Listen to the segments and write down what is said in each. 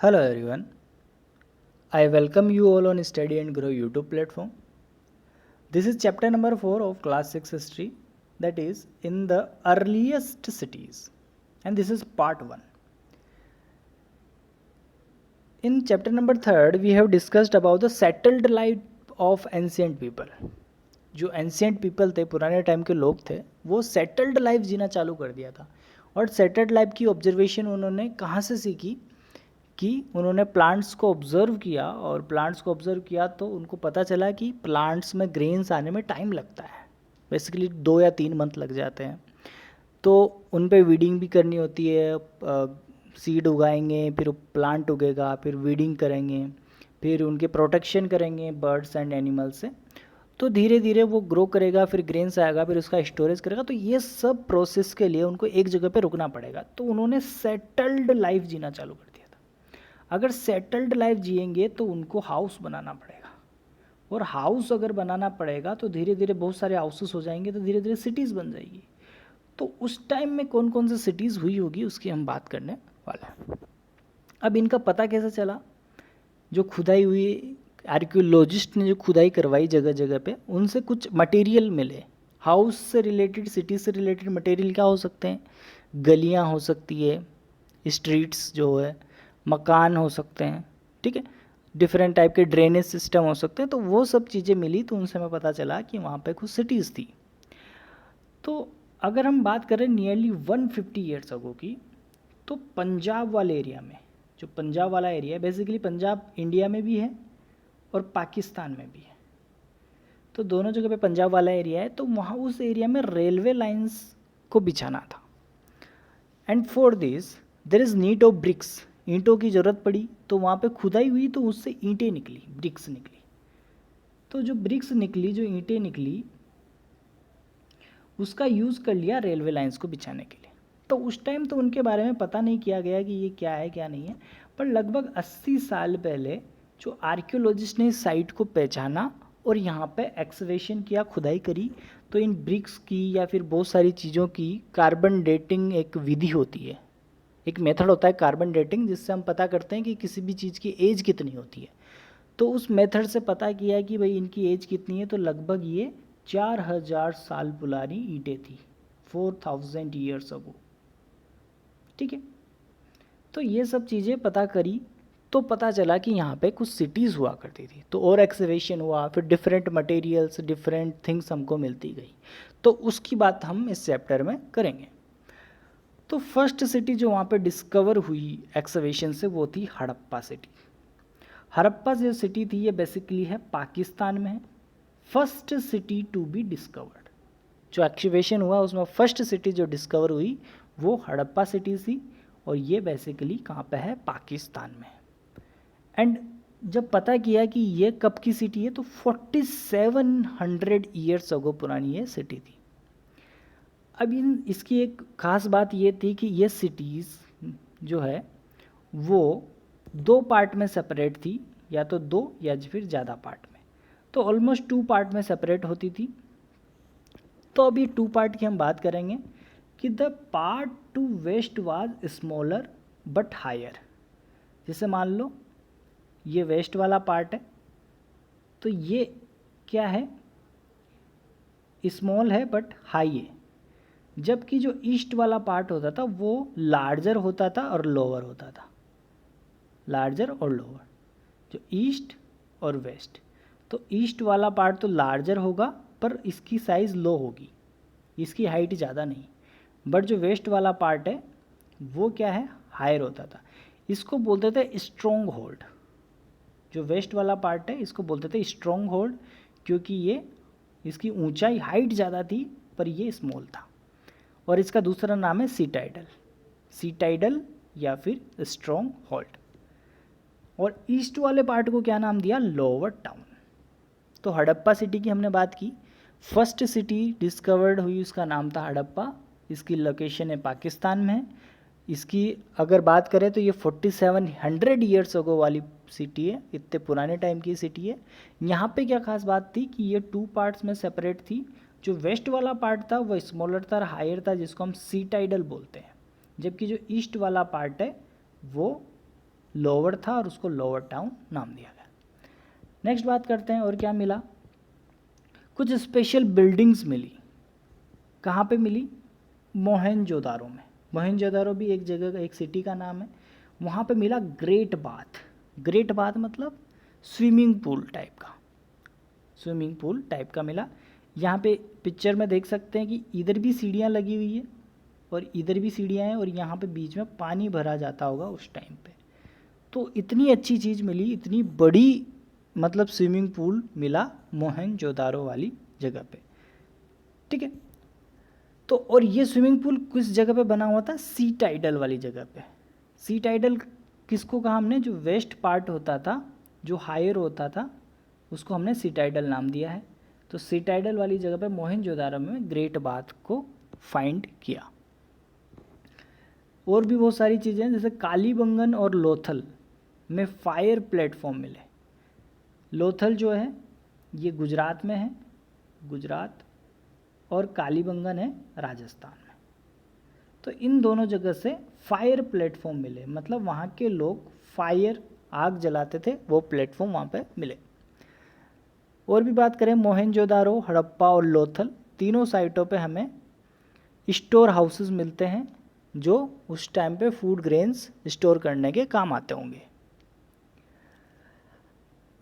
Hello everyone, I welcome you all on Study and Grow YouTube platform. This is chapter number 4 of class 6 history, that is in the earliest cities, and this is part 1. In chapter number 3 we have discussed about the settled life of ancient people. जो ancient people थे, पुराने time के लोग थे, वो settled life जीना चालू कर दिया था। और सेटल्ड लाइफ की ऑब्जर्वेशन उन्होंने कहाँ से सीखी कि उन्होंने प्लांट्स को ऑब्ज़र्व किया, और प्लांट्स को ऑब्ज़र्व किया तो उनको पता चला कि प्लांट्स में ग्रेन्स आने में टाइम लगता है, बेसिकली 2 या 3 मंथ लग जाते हैं। तो उन पे वीडिंग भी करनी होती है, सीड उगाएंगे, फिर प्लांट उगेगा, फिर वीडिंग करेंगे, फिर उनके प्रोटेक्शन करेंगे बर्ड्स एंड एनिमल्स से, तो धीरे धीरे वो ग्रो करेगा, फिर ग्रेन्स आएगा, फिर उसका स्टोरेज करेगा। तो ये सब प्रोसेस के लिए उनको एक जगह पे रुकना पड़ेगा। तो उन्होंने सेटल्ड लाइफ जीना चालू कर दिया था। अगर सेटल्ड लाइफ जिएंगे तो उनको हाउस बनाना पड़ेगा, और हाउस अगर बनाना पड़ेगा तो धीरे धीरे बहुत सारे हाउसेस हो जाएंगे, तो धीरे धीरे सिटीज़ बन जाएगी। तो उस टाइम में कौन कौन सी सिटीज़ हुई होगी उसकी हम बात करने वाले हैं। अब इनका पता कैसे चला? जो खुदाई हुई, आर्कियोलॉजिस्ट ने जो खुदाई करवाई जगह जगह पे, उनसे कुछ मटेरियल मिले। हाउस से रिलेटेड, सिटी से रिलेटेड मटेरियल क्या हो सकते हैं? गलियां हो सकती है, स्ट्रीट्स जो है, मकान हो सकते हैं, ठीक है, डिफरेंट टाइप के ड्रेनेज सिस्टम हो सकते हैं। तो वो सब चीज़ें मिली, तो उनसे हमें पता चला कि वहाँ पे कुछ सिटीज़ थी। तो अगर हम बात करें नियरली 150 ईयर्स अगो की, तो पंजाब वाले एरिया में, जो पंजाब वाला एरिया है, बेसिकली पंजाब इंडिया में भी है और पाकिस्तान में भी है, तो दोनों जगह पे पंजाब वाला एरिया है। तो वहाँ उस एरिया में रेलवे लाइंस को बिछाना था, and for this there is need of BRICS. ईंटों की ज़रूरत पड़ी, तो वहाँ पे खुदाई हुई, तो उससे ईंटें निकली, ब्रिक्स निकली। तो जो ब्रिक्स निकली, जो ईंटें निकली, उसका यूज़ कर लिया रेलवे लाइंस को बिछाने के लिए। तो उस टाइम तो उनके बारे में पता नहीं किया गया कि ये क्या है क्या नहीं है, पर लगभग 80 साल पहले जो आर्कियोलॉजिस्ट ने इस साइट को पहचाना और यहाँ पे एक्सकवेशन किया, खुदाई करी, तो इन ब्रिक्स की या फिर बहुत सारी चीज़ों की कार्बन डेटिंग एक विधि होती है, एक मेथड होता है कार्बन डेटिंग, जिससे हम पता करते हैं कि किसी भी चीज़ की एज कितनी होती है। तो उस मेथड से पता किया कि भाई इनकी एज कितनी है, तो लगभग ये 4000 साल पुरानी ईंटें थी, 4000 ईयर्स अगो, ठीक है। तो ये सब चीज़ें पता करी, तो पता चला कि यहाँ पे कुछ सिटीज़ हुआ करती थी। तो और एक्सकवेशन हुआ, फिर डिफरेंट मटेरियल्स, डिफरेंट थिंग्स हमको मिलती गई। तो उसकी बात हम इस चैप्टर में करेंगे। तो फर्स्ट सिटी जो वहाँ पे डिस्कवर हुई एक्सकवेशन से, वो थी हड़प्पा सिटी। हड़प्पा जो सिटी थी, ये बेसिकली है पाकिस्तान में है। First city to be discovered, जो एक्सकवेशन हुआ उसमें फर्स्ट सिटी जो डिस्कवर हुई वो हड़प्पा सिटी थी, और ये बेसिकली कहाँ पे है? पाकिस्तान में। एंड जब पता किया कि ये कब की सिटी है, तो 4700 ईयर्स अगो पुरानी ये सिटी थी। अब इसकी एक ख़ास बात ये थी कि ये सिटीज़ जो है वो 2 पार्ट में सेपरेट थी, या तो 2 या फिर ज़्यादा पार्ट में, तो ऑलमोस्ट 2 पार्ट में सेपरेट होती थी। तो अभी 2 पार्ट की हम बात करेंगे कि the part to west was smaller but higher. जैसे मान लो ये वेस्ट वाला पार्ट है, तो ये क्या है? स्मॉल है बट हाई है। जबकि जो ईस्ट वाला पार्ट होता था वो लार्जर होता था और लोअर होता था, लार्जर और लोअर, जो ईस्ट और वेस्ट। तो ईस्ट वाला पार्ट तो लार्जर होगा, पर इसकी साइज़ लो होगी, इसकी हाइट ज़्यादा नहीं। बट जो वेस्ट वाला पार्ट है वो क्या है? हायर होता था। इसको बोलते थे स्ट्रॉन्ग होल्ड। जो वेस्ट वाला पार्ट है इसको बोलते थे स्ट्रॉन्ग होल्ड, क्योंकि ये इसकी ऊंचाई, हाइट ज़्यादा थी, पर ये स्मॉल था। और इसका दूसरा नाम है सीटाइडल, सीटाइडल या फिर स्ट्रॉन्ग होल्ड। और ईस्ट वाले पार्ट को क्या नाम दिया? Lower town. तो हड़प्पा सिटी की हमने बात की। फर्स्ट सिटी डिस्कवर्ड हुई, उसका नाम था हड़प्पा। इसकी लोकेशन है पाकिस्तान में। इसकी अगर बात करें तो ये 4700 ईयर्स अगो वाली सिटी है, इतने पुराने टाइम की सिटी है। यहाँ पे क्या खास बात थी कि ये 2 पार्ट्स में सेपरेट थी। जो वेस्ट वाला पार्ट था वो स्मॉलर था, हायर था, जिसको हम सीटाइडल बोलते हैं। जबकि जो ईस्ट वाला पार्ट है वो लोअर था और उसको लोअर टाउन नाम दिया गया। नेक्स्ट बात करते हैं और क्या मिला, कुछ स्पेशल बिल्डिंग्स मिली। कहाँ पे मिली? मोहनजोदारो में। मोहनजोदारो भी एक जगह का, एक सिटी का नाम है। वहाँ पे मिला ग्रेट बाथ। ग्रेट बाथ मतलब स्विमिंग पूल टाइप का, स्विमिंग पूल टाइप का मिला। यहाँ पे पिक्चर में देख सकते हैं कि इधर भी सीढ़ियाँ लगी हुई है और इधर भी सीढ़ियाँ हैं और यहाँ पे बीच में पानी भरा जाता होगा उस टाइम पे। तो इतनी अच्छी चीज़ मिली, इतनी बड़ी मतलब स्विमिंग पूल मिला मोहनजोदारो वाली जगह पे, ठीक है। तो और ये स्विमिंग पूल किस जगह पे बना हुआ था? सी टाइडल वाली जगह पे। सी टाइडल किसको कहा हमने? जो वेस्ट पार्ट होता था, जो हायर होता था, उसको हमने सी टाइडल नाम दिया है। तो सी टाइडल वाली जगह पे मोहनजोदारो में ग्रेट बाथ को फाइंड किया। और भी बहुत सारी चीज़ें जैसे कालीबंगन और लोथल में फायर प्लेटफॉर्म मिले। लोथल जो है ये गुजरात में है, गुजरात, और कालीबंगन है राजस्थान में। तो इन दोनों जगह से फायर प्लेटफॉर्म मिले, मतलब वहाँ के लोग फायर, आग जलाते थे, वो प्लेटफॉर्म वहाँ पे मिले। और भी बात करें, मोहनजोदारो, हड़प्पा और लोथल तीनों साइटों पे हमें स्टोर हाउसेस मिलते हैं जो उस टाइम पे फूड ग्रेन्स स्टोर करने के काम आते होंगे।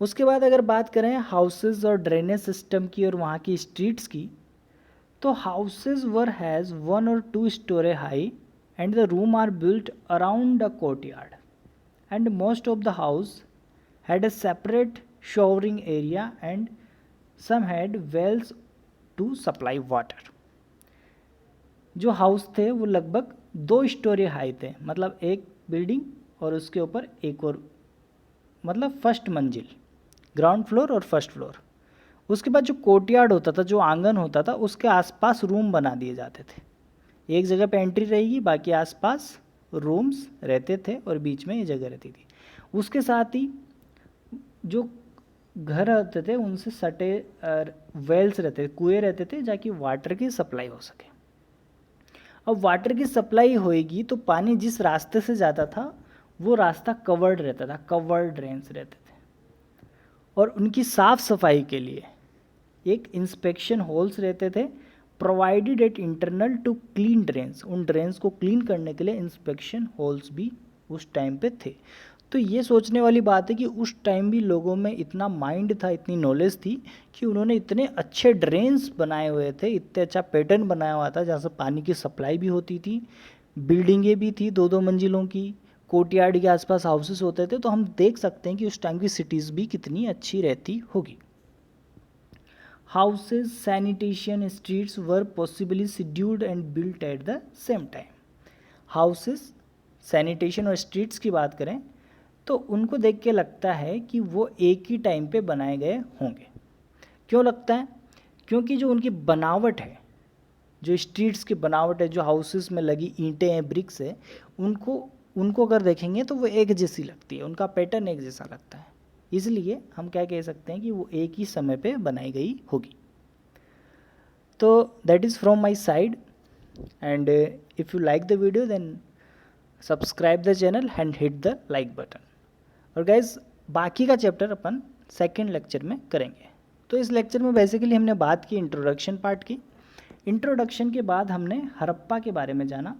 उसके बाद अगर बात करें हाउसेस और ड्रेनेज सिस्टम की और वहाँ की स्ट्रीट्स की, तो houses were has 1 or 2 story high and the room are built around a courtyard and most of the house had a separate showering area and some had wells to supply water। जो house थे वो लगभग 2 story high थे, मतलब एक building और उसके ऊपर एक और, मतलब फर्स्ट मंजिल, ग्राउंड फ्लोर और फर्स्ट फ्लोर। उसके बाद जो कोर्टयार्ड होता था, जो आंगन होता था, उसके आसपास रूम बना दिए जाते थे। एक जगह पे एंट्री रहेगी, बाकी आसपास रूम्स रहते थे और बीच में ये जगह रहती थी। उसके साथ ही जो घर रहते थे उनसे सटे वेल्स रहते थे, कुएँ रहते थे, जाकि वाटर की सप्लाई हो सके। अब वाटर की सप्लाई होएगी तो पानी जिस रास्ते से जाता था वो रास्ता कवर्ड रहता था, कवर्ड ड्रेन्स रहते थे। और उनकी साफ़ सफाई के लिए एक इंस्पेक्शन होल्स रहते थे, provided at internal to clean drains. उन ड्रेन्स को क्लीन करने के लिए इंस्पेक्शन होल्स भी उस टाइम पे थे। तो ये सोचने वाली बात है कि उस टाइम भी लोगों में इतना माइंड था, इतनी नॉलेज थी कि उन्होंने इतने अच्छे ड्रेन्स बनाए हुए थे, इतने अच्छा पैटर्न बनाया हुआ था जहाँ से पानी की सप्लाई भी होती थी, बिल्डिंगें भी थी 2-2 मंजिलों की, कोर्टयार्ड के आसपास हाउसेस होते थे। तो हम देख सकते हैं कि उस टाइम की सिटीज़ भी कितनी अच्छी रहती होगी। Houses, sanitation, streets were possibly scheduled and built at the same time. Houses, sanitation और स्ट्रीट्स की बात करें तो उनको देख के लगता है कि वो एक ही टाइम पे बनाए गए होंगे। क्यों लगता है? क्योंकि जो उनकी बनावट है, जो स्ट्रीट्स की बनावट है, जो हाउसेस में लगी ईंटें हैं, ब्रिक्स है, उनको अगर देखेंगे तो वो एक जैसी लगती है, उनका पैटर्न एक जैसा लगता है। इसलिए हम क्या कह सकते हैं कि वो एक ही समय पे बनाई गई होगी। तो that is from my side, and if you like the video then subscribe the channel and hit the like button. और गाइज बाकी का चैप्टर अपन सेकेंड लेक्चर में करेंगे। तो इस लेक्चर में बेसिकली हमने बात की इंट्रोडक्शन पार्ट की। इंट्रोडक्शन के बाद हमने हड़प्पा के बारे में जाना,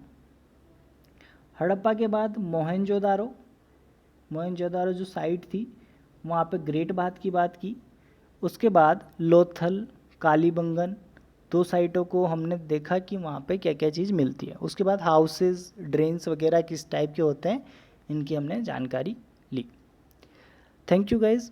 हड़प्पा के बाद मोहनजोदारो, मोहनजोदारो जो साइट थी वहाँ पे ग्रेट बाथ की बात की। उसके बाद लोथल, कालीबंगन, 2 साइटों को हमने देखा कि वहाँ पे क्या क्या चीज़ मिलती है। उसके बाद हाउसेस, ड्रेन्स वगैरह किस टाइप के होते हैं, इनकी हमने जानकारी ली। Thank you guys.